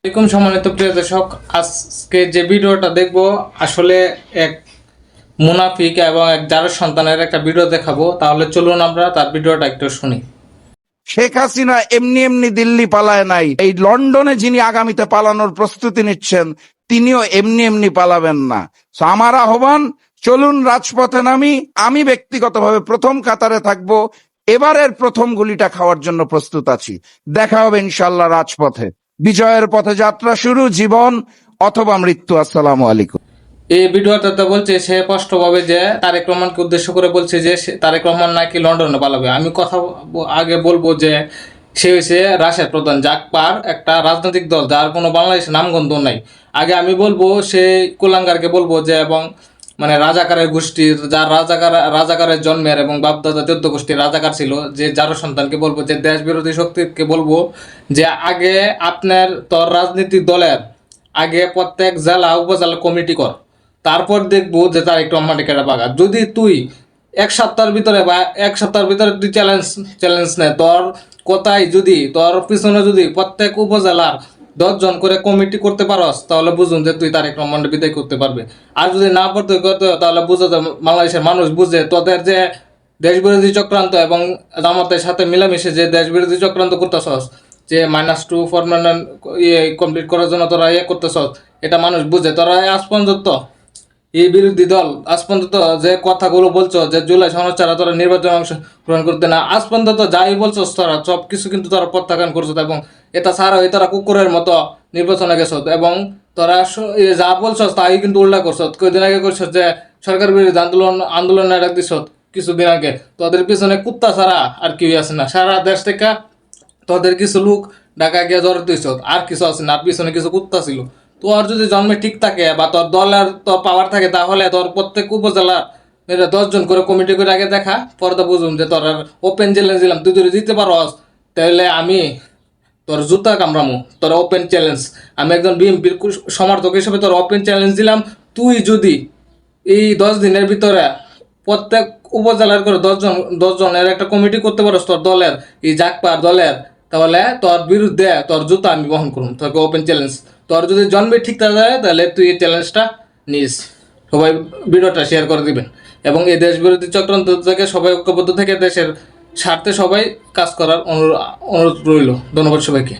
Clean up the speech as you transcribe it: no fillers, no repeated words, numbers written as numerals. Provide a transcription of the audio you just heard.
এরকম সম্মানিত প্রিয় দর্শক, আজকে যে ভিডিওটা দেখব আসলে এক মুনাফিক এবং এক জারের সন্তানের একটা ভিডিও দেখাবো। তাহলে চলুন আমরা তার ভিডিওটা একটু শুনি। শেখ হাসিনা এমনি এমনি দিল্লি পালায় নাই। এই লন্ডনে যিনি আগামীতে পালানোর প্রস্তুতি নিচ্ছেন তিনিও এমনি এমনি পালাবেন না। আমার আহ্বান, চলুন রাজপথে নামি। আমি ব্যক্তিগতভাবে প্রথম কাতারে থাকবো। এবারের প্রথম গুলিটা খাওয়ার জন্য প্রস্তুত আছি। দেখা হবে ইনশাল্লাহ রাজপথে। বিজয়ের পথে যাত্রা শুরু, জীবন অথবা মৃত্যু। আসসালামু আলাইকুম। এই ভিডিওটাতে বলছে সে স্পষ্টভাবে যে তারেক রহমানকে উদ্দেশ্য করে বলছে যে তারেক রহমান নাকি লন্ডনে পালাবে। আমি কথা আগে বলবো যে সে হয়েছে রাশিয়ার প্রধান জাকপার, একটা রাজনৈতিক দল যার কোনো বাংলাদেশে নামগন্ধ নাই। আগে আমি বলবো সে কুলাঙ্গারকে বলবো যে, এবং মানে রাজাকারের গোষ্ঠীর, যার রাজাকারের জন্মের এবং বাপদাদা 14 গোষ্ঠীর রাজাকার ছিল, যে যার সন্তানকে বলবো যে দেশ বিরোধী শক্তিকে বলবো যে আগে আপনার তোর রাজনীতিক দলের আগে প্রত্যেক জেলা উপজেলা কমিটি কর, তারপর দেখবো যে তার একটু কেটে পাকা। যদি তুই এক সপ্তাহের ভিতরে বা এক সপ্তাহের ভিতরে তুই চ্যালেঞ্জ নে, তোর কোথায় যদি তোর পিছনে যদি প্রত্যেক উপজেলার 10 জন করে কমিটি করতে পারস, তাহলে বুঝুন যে তুই তারেক রহমানকে বিদায় করতে পারবে। আর যদি না করতে তাহলে বুঝো যে বাংলাদেশের মানুষ বুঝে তোদের যে দেশ বিরোধী চক্রান্ত এবং জামাতের সাথে মিলামিশে যে দেশ বিরোধী চক্রান্ত করতেছস, যে -2 ফরম্যাট কমপ্লিট করার জন্য তোরা করতেছস, এটা মানুষ বুঝে। তোরা আজ পর্যন্ত এই বিরোধী দল আজ পর্যন্ত যে কথাগুলো বলছো যে জুলাই সনদ ছাড়া তোরা নির্বাচনে অংশগ্রহণ করতে না, আজ পর্যন্ত যাই বলছো তোরা সব কিছু কিন্তু তোরা প্রত্যাখ্যান করছো। এবং এটা ছাড়াও তোরা কুকুরের মতো নির্বাচনে গেছো এবং তোরা যা বলছো তাই কিন্তু উল্লেখ করছো। কয়েকদিন আগে করছো যে সরকার বিরোধী আন্দোলনের ডাক দিছ কিছুদিন আগে, তোদের পিছনে কুত্তা ছাড়া আর কেউ আছে না। সারা দেশ থেকে তোদের কিছু লোক ঢাকা গিয়ে জ্বর দিছ, আর কিছু আছে না, আর পিছনে কিছু কুত্তা ছিল। তোর যদি জন্মে ঠিক থাকে বা তোর দলের তোর পাওয়ার থাকে, তাহলে তোর প্রত্যেক উপজেলা 10 জন করে কমিটি করে আগে দেখা, পরে তো বুঝুন যে তোর ওপেন চ্যালেঞ্জ দিলাম। তুই যদি দিতে পারস তাহলে আমি তোর জুতা কামড়ামো। তোর ওপেন চ্যালেঞ্জ, আমি একজন বিএনপির সমর্থক হিসেবে তোর ওপেন চ্যালেঞ্জ দিলাম। তুই যদি এই 10 দিনের ভিতরে প্রত্যেক উপজেলার করে 10 জনের একটা কমিটি করতে পারস তোর দলের, এই জাকপার দলের, তাহলে তোর বিরুদ্ধে তোর জুতা আমি বহন করুন। তোকে ওপেন চ্যালেঞ্জ। তোর যদি জন্মে ঠিক থাকে তাহলে তুই এই চ্যালেঞ্জটা নিস। সবাই ভিডিওটা শেয়ার করে দিবেন এবং এই দেশ বিরোধী চক্রান্ত থেকে সবাই ঐক্যবদ্ধ থেকে দেশের স্বার্থে সবাই কাজ করার অনুরোধ রইল। ধন্যবাদ সবাইকে।